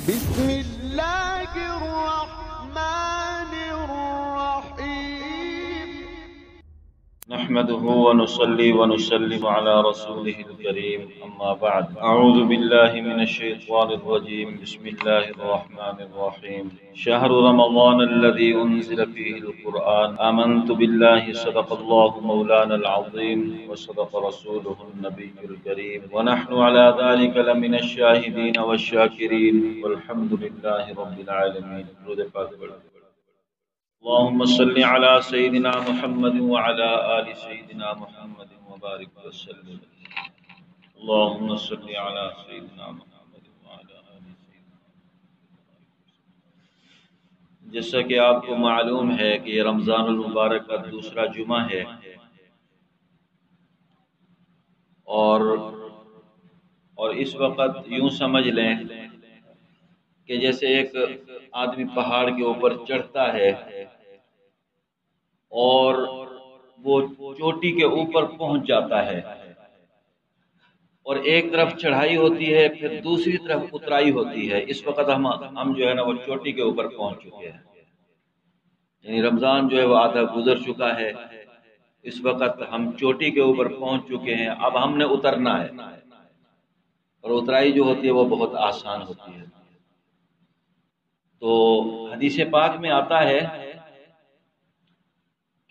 بسم الله الرحمن الرحيم. نحمده ونصلي ونسلم على رسوله الكريم، أما بعد. أعوذ بالله من الشيطان الرجيم. بسم الله الرحمن الرحيم. شهر رمضان الذي أنزل فيه القرآن. آمنت بالله صدق الله مولانا العظيم وصدق رسوله النبي الكريم، ونحن على ذلك لمن الشاهدين والشاكرين، والحمد لله رب العالمين. اللهم صل على سيدنا محمد وعلى آل سيدنا محمد وبارك وسلم. اللهم صل على سيدنا محمد وعلى آل سيدنا محمد. جیسا کہ آپ کو معلوم ہے کہ یہ رمضان المبارک کا دوسرا جمعہ ہے، اور اس وقت یوں سمجھ لیں کہ جیسے ایک آدمی پہاڑ کے اوپر چڑھتا ہے اور وہ چوٹی کے اوپر پہنچ جاتا ہے، اور ایک طرف چڑھائی ہوتی ہے، پھر دوسری طرف اترائی ہوتی ہے. اس وقت ہم جو ہے نا وہ چوٹی کے اوپر پہنچ چکے ہیں، یعنی رمضان جو ہے وہ آدھا گزر چکا ہے. اس وقت ہم چوٹی کے اوپر پہنچ چکے ہیں. اب ہم نے اترنا ہے، اور اترائی جو ہوتی ہے وہ بہت آسان ہوتی ہے. تو حدیث پاک میں آتا ہے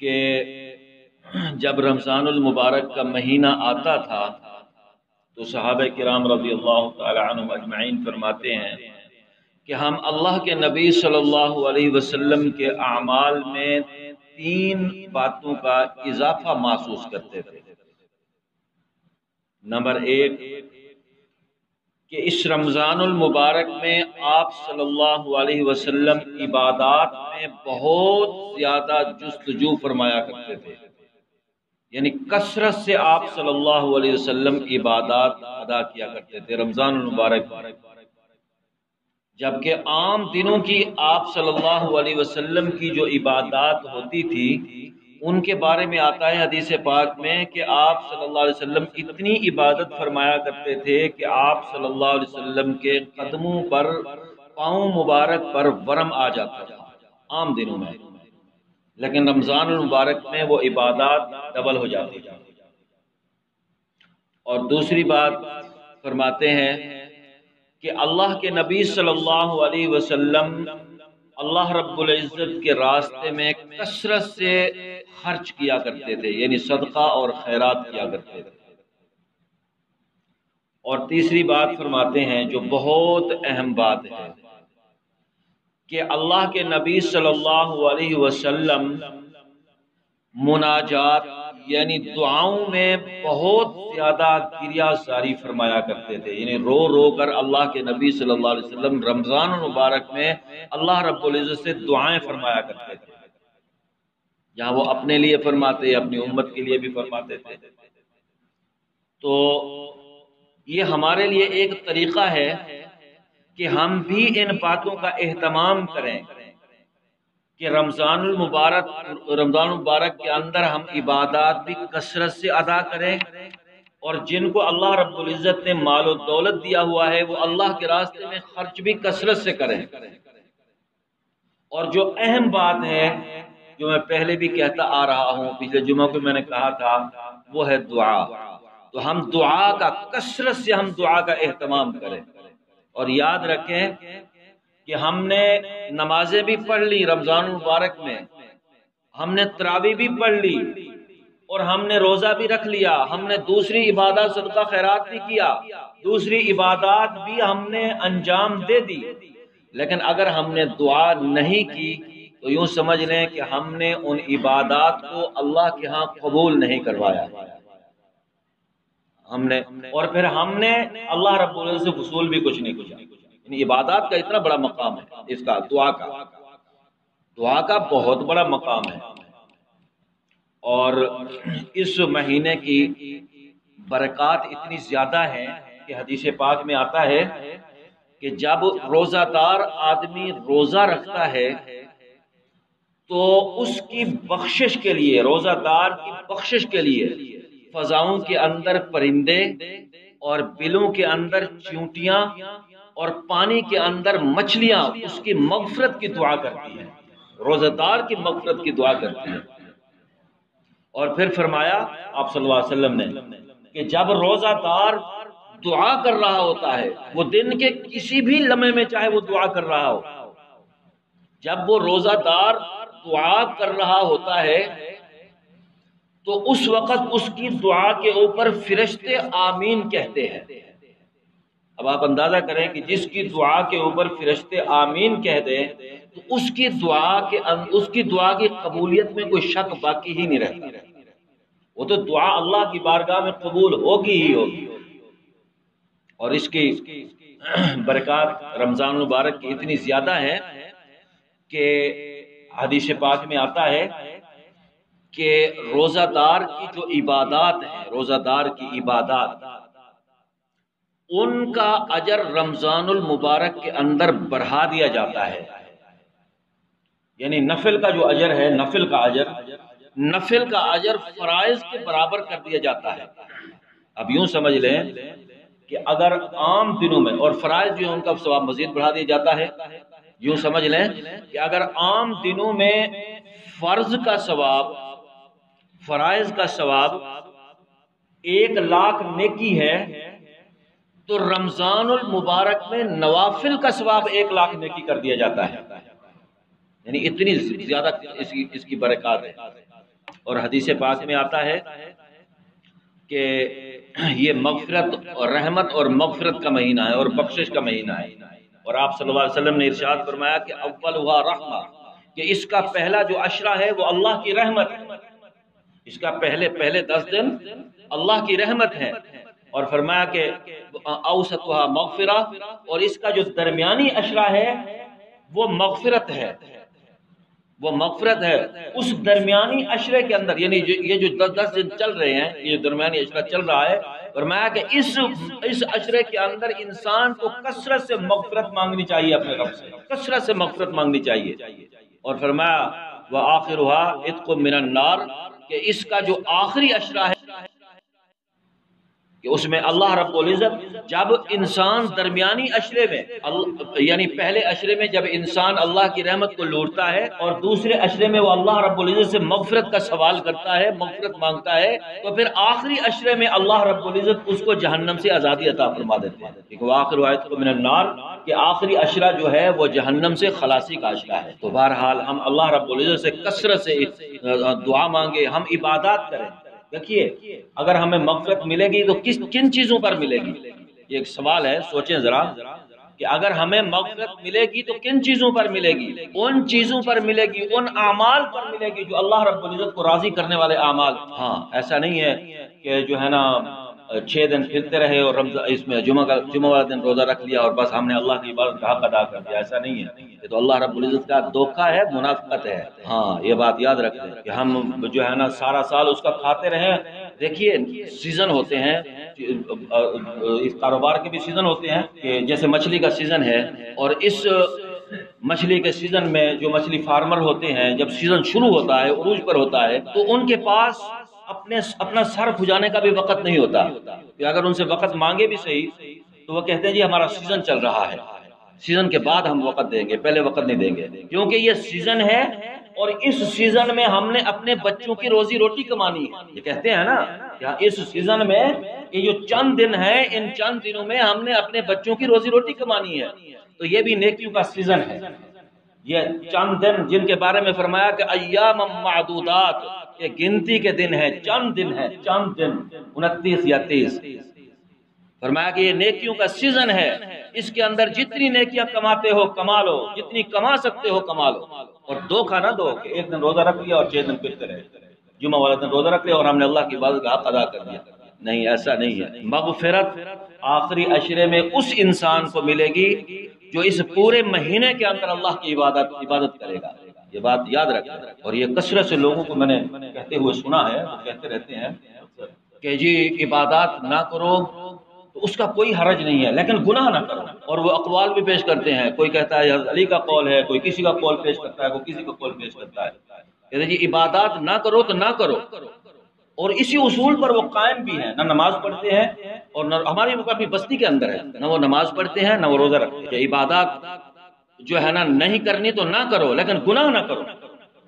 کہ جب رمضان المبارک کا مہینہ آتا تھا تو صحابہ کرام رضی اللہ تعالی عنہم اجمعین فرماتے ہیں کہ ہم اللہ کے نبی صلی اللہ علیہ وسلم کے اعمال میں 3 باتوں کا اضافہ محسوس کرتے تھے. نمبر 1 کہ اس رمضان المبارک میں آپ صلی اللہ علیہ وسلم عبادات میں بہت زیادہ جستجو فرمایا کرتے تھے، یعنی کثرت سے آپ صلی اللہ علیہ وسلم عبادات ادا کیا کرتے تھے رمضان المبارک میں. جبکہ عام دنوں کی آپ صلی اللہ علیہ وسلم کی جو عبادات ہوتی تھی ان کے بارے میں آتا ہے حدیث پاک میں کہ آپ صلی اللہ علیہ وسلم اتنی عبادت فرمایا کرتے تھے کہ آپ صلی اللہ علیہ وسلم کے قدموں پر، پاؤں مبارک پر ورم آ جاتا تھا عام دنوں میں، لیکن رمضان المبارک میں وہ عبادات ڈبل ہو جاتی تھی. اور دوسری بات فرماتے ہیں کہ اللہ کے نبی صلی اللہ علیہ وسلم اللہ رب العزت کے راستے میں کثرت سے خرچ کیا کرتے تھے، یعنی صدقہ اور خیرات کیا کرتے تھے. اور تیسری بات فرماتے ہیں جو بہت اہم بات ہے کہ اللہ کے نبی صلی اللہ علیہ وسلم مناجات یعنی دعاؤں میں بہت زیادہ کریا ساری فرمایا کرتے تھے، یعنی رو رو کر اللہ کے نبی صلی اللہ علیہ وسلم رمضان المبارک میں اللہ رب العزت سے دعائیں فرمایا کرتے تھے، جہاں وہ اپنے لیے فرماتے، اپنی امت کے لیے بھی فرماتے تھے. تو یہ ہمارے لیے ایک طریقہ ہے کہ ہم بھی ان باتوں کا اہتمام کریں کہ رمضان المبارک کے اندر ہم عبادات بھی کثرت سے ادا کریں، اور جن کو اللہ رب العزت نے مال و دولت دیا ہوا ہے وہ اللہ کے راستے میں خرچ بھی کثرت سے کریں. اور جو اہم بات ہے جو میں پہلے بھی کہتا آ رہا ہوں، پچھلے جمعہ کو میں نے کہا تھا، وہ ہے دعا. تو ہم دعا کا کثرت سے ہم دعا کا اہتمام کریں. اور یاد رکھیں کہ ہم نے نمازیں بھی پڑھ لی رمضان المبارک میں، ہم نے تراویح بھی پڑھ لی، اور ہم نے روزہ بھی رکھ لیا، ہم نے دوسری عبادات صدقہ خیرات بھی کیا، دوسری عبادات بھی ہم نے انجام دے دی. لیکن اگر ہم نے دعا نہیں کی تو یوں سمجھ لیں کہ ہم نے ان عبادات کو اللہ کے ہاں قبول نہیں کروایا اور پھر ہم نے اللہ رب العزت سے وصول بھی کچھ نہیں کیا. یعنی عبادات کا اتنا بڑا مقام ہے، اس کا دعا کا بہت بڑا مقام ہے. اور اس مہینے کی برکات اتنی زیادہ ہیں کہ حدیث پاک میں آتا ہے کہ جب روزہ دار آدمی روزہ رکھتا ہے تو اس کی بخشش کے لیے، روزہ دار کی بخشش کے لیے فضاؤں کے اندر پرندے اور بلوں کے اندر چیونٹیاں اور پانی کے اندر مچھلیاں اس کی مغفرت کی دعا کرتی ہیں، روزہ دار کی مغفرت کی دعا کرتی ہیں۔ اور پھر فرمایا آپ صلی اللہ علیہ وسلم نے کہ جب روزہ دار دعا کر رہا ہوتا ہے، وہ دن کے کسی بھی لمحے میں چاہے وہ دعا کر رہا ہو، جب وہ روزہ دار دعا کر رہا ہوتا ہے تو اس وقت اس کی دعا کے اوپر فرشتے آمین کہتے ہیں۔ اب آپ اندازہ کریں کہ جس کی دعا کے اوپر فرشتے آمین کہہ دیں تو اس کی دعا کی قبولیت میں کوئی شک باقی ہی نہیں رہتا، وہ تو دعا اللہ کی بارگاہ میں قبول ہوگی ہی ہوگی۔ اور اس کی برکات رمضان المبارک کی اتنی زیادہ ہے کہ حدیث پاک میں آتا ہے کہ روزہ دار کی جو عبادات ہیں، روزہ دار کی عبادات، ان کا اجر رمضان المبارک کے اندر بڑھا دیا جاتا ہے۔ یعنی نفل کا جو اجر ہے، نفل کا اجر فرائض کے برابر کر دیا جاتا ہے۔ اب یوں سمجھ لیں کہ اگر عام دنوں میں، اور فرائض جو ہے ان کا ثواب مزید بڑھا دیا جاتا ہے، یوں سمجھ لیں کہ اگر عام دنوں میں فرض کا ثواب، فرائض کا ثواب 1,00,000 نیکی ہے تو رمضان المبارک میں نوافل کا ثواب 1,00,000 نیکی کر دیا جاتا ہے۔ یعنی اتنی زیادہ اس کی برکات ہے۔ اور حدیث پاک میں آتا ہے کہ یہ مغفرت اور رحمت اور مغفرت کا مہینہ ہے اور بخشش کا مہینہ ہے۔ اور آپ صلی اللہ علیہ وسلم نے ارشاد فرمایا کہ اولھا رحمہ، کہ اس کا پہلا جو عشرہ ہے وہ اللہ کی رحمت ہے، اس کا پہلے 10 دن اللہ کی رحمت ہے۔ اور فرمایا کہ اوسطھا مغفرہ، اور اس کا جو درمیانی عشرہ ہے وہ مغفرت ہے، وہ مغفرت ہے۔ اس درمیانی عشرے کے اندر، یعنی یہ جو 10 دن چل رہے ہیں، یہ درمیانی عشرہ چل رہا ہے، فرمایا کہ اس عشرے کے اندر انسان کو کثرت سے مغفرت مانگنی چاہیے، اپنے رب سے کثرت سے مغفرت مانگنی چاہیے۔ اور فرمایا وآخرها عتق من النار، کہ اس کا جو آخری عشرہ ہے کہ اس میں اللہ رب العزت جب انسان درمیانی عشرے میں، یعنی پہلے عشرے میں جب انسان اللہ کی رحمت کو لوٹتا ہے اور دوسرے عشرے میں وہ اللہ رب العزت سے مغفرت کا سوال کرتا ہے، مغفرت مانگتا ہے، تو پھر آخری عشرے میں اللہ رب العزت اس کو جہنم سے آزادی عطا فرما دیتے ہیں۔ وآخر آیت من النار، کہ آخری عشرہ جو ہے وہ جہنم سے خلاصی کا عشرہ ہے۔ تو بہرحال ہم اللہ رب العزت سے کثرت سے دعا مانگے، ہم عبادات کریں۔ دیکھیے اگر ہمیں مغفرت ملے گی تو کن چیزوں پر ملے گی؟ یہ ایک سوال ہے، سوچیں ذرا کہ اگر ہمیں مغفرت ملے گی تو کن چیزوں پر ملے گی؟ ان چیزوں پر ملے گی، ان اعمال پر ملے گی جو اللہ رب العزت کو راضی کرنے والے اعمال۔ ہاں، ایسا نہیں ہے کہ جو ہے نا 6 دن پھرتے رہے اور اس میں جمعہ والا دن روزہ رکھ لیا اور بس ہم نے اللہ کی عبادت کا حق ادا کر دیا، ایسا نہیں ہے۔ یہ تو اللہ رب العزت کا دھوکہ ہے، منافقت ہے۔ ہاں، یہ بات یاد رکھیں کہ ہم جو ہے نا سارا سال اس کا کھاتے رہیں۔ دیکھیے سیزن ہوتے ہیں، اس کاروبار کے بھی سیزن ہوتے ہیں، کہ جیسے مچھلی کا سیزن ہے، اور اس مچھلی کے سیزن میں جو مچھلی فارمر ہوتے ہیں، جب سیزن شروع ہوتا ہے، عروج پر ہوتا ہے، تو ان کے پاس اپنا سر کھجانے کا بھی وقت نہیں ہوتا، کہ اگر ان سے وقت مانگے بھی صحیح تو وہ کہتے ہیں جی ہمارا سیزن چل رہا ہے، سیزن کے بعد ہم وقت دیں گے، پہلے وقت نہیں دیں گے، کیونکہ یہ سیزن ہے اور اس سیزن میں ہم نے اپنے بچوں کی روزی روٹی کمانی ہے۔ یہ کہتے ہیں نا کہ اس سیزن میں یہ جو چند دن ہیں، ان چند دنوں میں ہم نے اپنے بچوں کی روزی روٹی کمانی ہے، تو یہ بھی نیکیوں کا سیزن ہے۔ یہ چند دن جن کے بارے میں فرمایا کہ ایام معدودات، یہ گنتی کے دن ہیں، چند دن ہیں، چند دن، 29 یا 30۔ فرمایا کہ یہ نیکیوں کا سیزن ہے، اس کے اندر جتنی نیکیاں کماتے ہو کما لو، جتنی کما سکتے ہو کما لو، اور دھوکہ نہ دو کہ ایک دن روزہ رکھ لیا اور 6 دن پھرتے رہے، جمعہ والا دن روزہ رکھ لیا اور ہم نے اللہ کی عبادت کا حق ادا کر دیا۔ نہیں، ایسا نہیں ہے۔ مغفرت آخری عشرے میں اس انسان کو ملے گی جو اس پورے مہینے کے اندر اللہ کی عبادت کرے گا۔ یہ بات یاد رکھیں۔ اور یہ کثرت سے لوگوں کو میں نے کہتے ہوئے سنا ہے، کہتے رہتے ہیں کہ جی عبادات نہ کرو تو اس کا کوئی حرج نہیں ہے، لیکن گناہ نہ کرو۔ اور وہ اقوال بھی پیش کرتے ہیں، کوئی کہتا ہے حضرت علی کا قول ہے، کوئی کسی کا قول پیش کرتا ہے، کوئی کسی کا قول پیش کرتا ہے۔ کہتے ہیں جی عبادات نہ کرو تو نہ کرو، اور اسی اصول پر وہ قائم بھی ہیں، نہ نماز پڑھتے ہیں اور نہ ہماری اپنی بستی کے اندر ہے، نہ وہ نماز پڑھتے ہیں نہ وہ روزہ رکھتے ہیں۔ کہ عبادات جو ہے نا نہیں کرنی تو نہ کرو، لیکن گناہ نہ کرو۔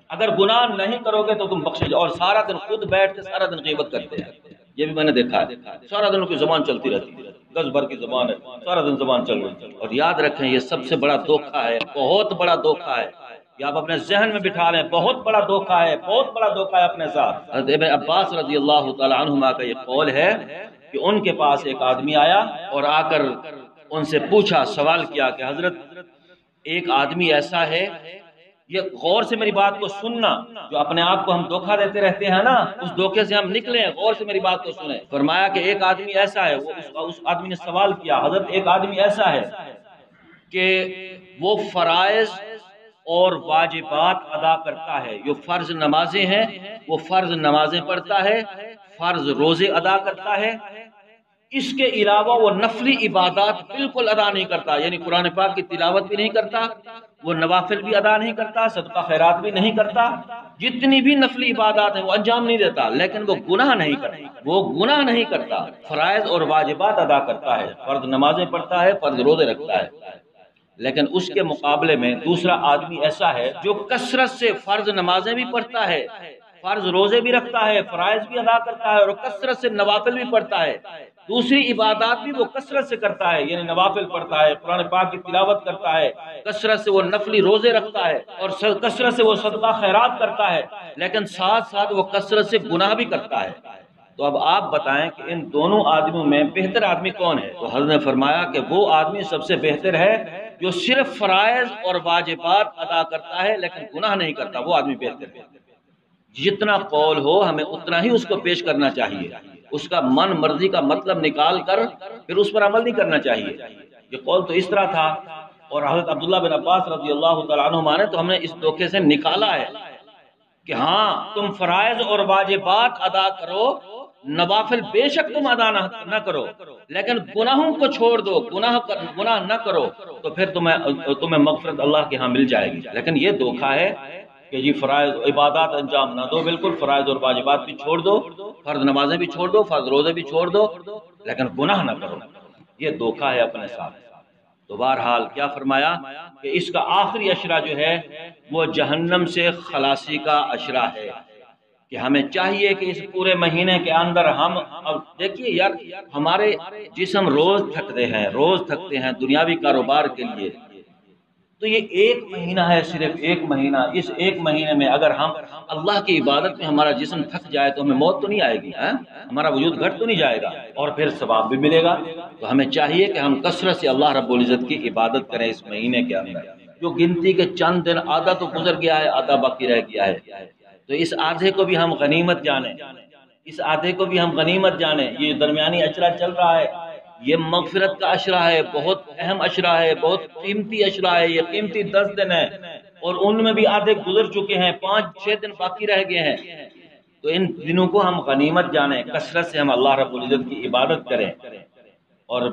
اگر گناہ نہیں کرو گے تو تم بخشے جاؤ۔ اور سارا دن خود بیٹھ کے سارا دن غیبت کرتے ہیں، یہ بھی میں نے دیکھا ہے، سارا دن ان کی زبان چلتی رہتی ہے، گز بھر کی زبان ہے، سارا دن زبان چل رہی ہے۔ اور یاد رکھیں یہ سب سے بڑا دھوکہ ہے، بہت بڑا دھوکہ ہے، یہ آپ اپنے ذہن میں بٹھا لیں، بہت بڑا دھوکہ ہے، بہت بڑا دھوکہ ہے اپنے ساتھ۔ حضرت ابن عباس رضی اللہ تعالی عنہما کا یہ قول ہے کہ ان کے پاس ایک آدمی آیا اور آ کر ان سے پوچھا، سوال کیا کہ حضرت ایک آدمی ایسا ہے، یہ غور سے میری بات کو سننا، جو اپنے آپ کو ہم دھوکہ دیتے رہتے ہیں نا، اس دھوکے سے ہم نکلیں، غور سے میری بات کو سنیں۔ فرمایا کہ ایک آدمی ایسا ہے، اس آدمی نے سوال کیا، حضرت ایک آدمی ایسا ہے کہ وہ فرائض اور واجبات ادا کرتا ہے، جو فرض نمازیں ہیں وہ فرض نمازیں پڑھتا ہے، فرض روزے ادا کرتا ہے، اس کے علاوہ وہ نفلی عبادات بالکل ادا نہیں کرتا، یعنی قرآن پاک کی تلاوت بھی نہیں کرتا، وہ نوافل بھی ادا نہیں کرتا، صدقہ خیرات بھی نہیں کرتا، جتنی بھی نفلی عبادات ہیں وہ انجام نہیں دیتا، لیکن وہ گناہ نہیں کرتا، وہ گناہ نہیں کرتا، فرائض اور واجبات ادا کرتا ہے، فرض نمازیں پڑھتا ہے، فرض روزے رکھتا ہے۔ لیکن اس کے مقابلے میں دوسرا آدمی ایسا ہے جو کثرت سے فرض نمازیں بھی پڑھتا ہے، فرض روزے بھی رکھتا ہے، فرائض بھی ادا کرتا ہے، اور کثرت سے نوافل بھی پڑھتا ہے، دوسری عبادات بھی وہ کثرت سے کرتا ہے، یعنی نوافل پڑھتا ہے، قرآن پاک کی تلاوت کرتا ہے، کثرت سے وہ نفلی روزے رکھتا ہے، اور کثرت سے وہ صدقہ خیرات کرتا ہے، لیکن ساتھ ساتھ وہ کثرت سے گناہ بھی کرتا ہے۔ تو اب آپ بتائیں کہ ان دونوں آدمیوں میں بہتر آدمی کون ہے؟ تو حضرت نے فرمایا کہ وہ آدمی سب سے بہتر ہے جو صرف فرائض اور واجبات ادا کرتا ہے لیکن گناہ نہیں کرتا، وہ آدمی بہتر ہے۔ جتنا قول ہو ہمیں اتنا ہی اس کو پیش کرنا چاہیے، اس کا من مرضی کا مطلب نکال کر پھر اس پر عمل نہیں کرنا چاہیے۔ یہ قول تو اس طرح تھا، اور حضرت عبداللہ بن عباس رضی اللہ تعالیٰ عنہما نے تو ہم نے اس دھوکے سے نکالا ہے کہ ہاں تم فرائض اور واجبات ادا کرو، نوافل بے شک تم ادا نہ کرو، لیکن گناہوں کو چھوڑ دو، گناہ نہ کرو، تو پھر تمہیں مغفرت اللہ کے ہاں مل جائے گی۔ لیکن یہ دھوکہ ہے کہ جی فرائض عبادات انجام نہ دو، بالکل فرائض اور واجبات بھی چھوڑ دو، فرض نمازیں بھی چھوڑ دو، فرض روزے بھی چھوڑ دو، لیکن گناہ نہ کرو، یہ دھوکہ ہے اپنے ساتھ۔ تو بہرحال کیا فرمایا کہ اس کا آخری اشرہ جو ہے وہ جہنم سے خلاصی کا اشرہ ہے، کہ ہمیں چاہیے کہ اس پورے مہینے کے اندر ہم، اب دیکھیے یار ہمارے جسم روز تھکتے ہیں دنیاوی کاروبار کے لیے، تو یہ ایک مہینہ ہے، صرف ایک مہینہ، اس ایک مہینے میں اگر ہم اللہ کی عبادت میں ہمارا جسم تھک جائے تو ہمیں موت تو نہیں آئے گی، ہمارا وجود گھٹ تو نہیں جائے گا، اور پھر ثواب بھی ملے گا۔ تو ہمیں چاہیے کہ ہم کثرت سے اللہ رب العزت کی عبادت کریں اس مہینے کے اندر، جو گنتی کے چند دن، آدھا تو گزر گیا ہے، آدھا باقی رہ گیا ہے، تو اس آدھے کو بھی ہم غنیمت جانیں، اس آدھے کو بھی ہم غنیمت جانیں۔ یہ درمیانی اشرہ چل رہا ہے، یہ مغفرت کا اشرہ ہے، بہت اہم اشرہ ہے، بہت قیمتی اشرہ ہے، یہ قیمتی 10 دن ہے، اور ان میں بھی آدھے گزر چکے ہیں، 5-6 دن باقی رہ گئے ہیں۔ تو ان دنوں کو ہم غنیمت جانیں، کثرت سے ہم اللہ رب العزت کی عبادت کریں۔ اور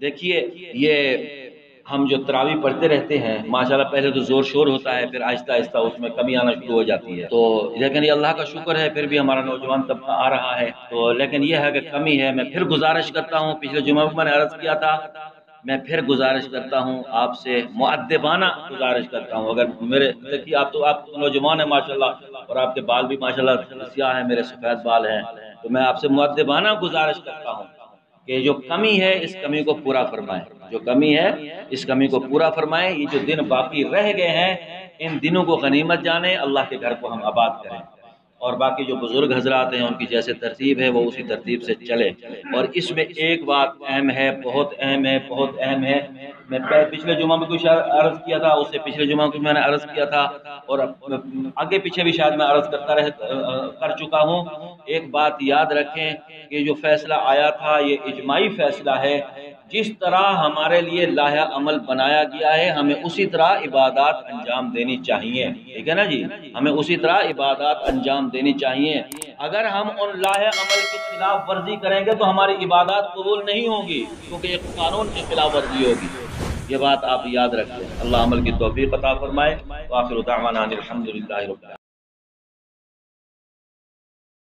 دیکھیے یہ ہم جو تراویح پڑھتے رہتے ہیں ماشاءاللہ، پہلے تو زور شور ہوتا ہے، پھر آہستہ آہستہ اس میں کمی آنا شروع ہو جاتی ہے، تو لیکن یہ اللہ کا شکر ہے پھر بھی ہمارا نوجوان طبقہ آ رہا ہے، تو لیکن یہ ہے کہ کمی ہے۔ میں پھر گزارش کرتا ہوں، پچھلے جمعہ میں نے عرض کیا تھا، میں پھر گزارش کرتا ہوں آپ سے، مؤدبانہ گزارش کرتا ہوں، اگر میرے دیکھیے آپ نوجوان ہیں ماشاءاللہ، اور آپ کے بال بھی ماشاءاللہ سیاہ ہیں، میرے سفید بال ہیں، تو میں آپ سے مؤدبانہ گزارش کرتا ہوں کہ جو کمی ہے اس کمی کو پورا فرمائیں، جو کمی ہے اس کمی کو پورا فرمائیں۔ یہ جو دن باقی رہ گئے ہیں ان دنوں کو غنیمت جانیں، اللہ کے گھر کو ہم آباد کریں، اور باقی جو بزرگ حضرات ہیں ان کی جیسے ترتیب ہے وہ اسی ترتیب سے چلے۔ اور اس میں ایک بات اہم ہے، بہت اہم ہے، بہت اہم ہے، میں پچھلے جمعہ میں کچھ عرض کیا تھا، اس سے پچھلے جمعہ کو میں نے عرض کیا تھا، اور آگے پیچھے بھی شاید میں عرض کر چکا ہوں۔ ایک بات یاد رکھیں کہ جو فیصلہ آیا تھا یہ اجماعی فیصلہ ہے، جس طرح ہمارے لیے لائحہ عمل بنایا گیا ہے ہمیں اسی طرح عبادات انجام دینی چاہیے، ٹھیک ہے نا جی، ہمیں اسی طرح عبادات انجام دینی چاہیے۔ اگر ہم ان لائحہ عمل کی خلاف ورزی کریں گے تو ہماری عبادات قبول نہیں ہوگی، کیونکہ ایک قانون کی خلاف ورزی ہوگی۔ یہ بات آپ یاد رکھیں، اللہ عمل کی توفیق عطا فرمائے۔ وآخر دعوانا الحمدللہ رب العالمین۔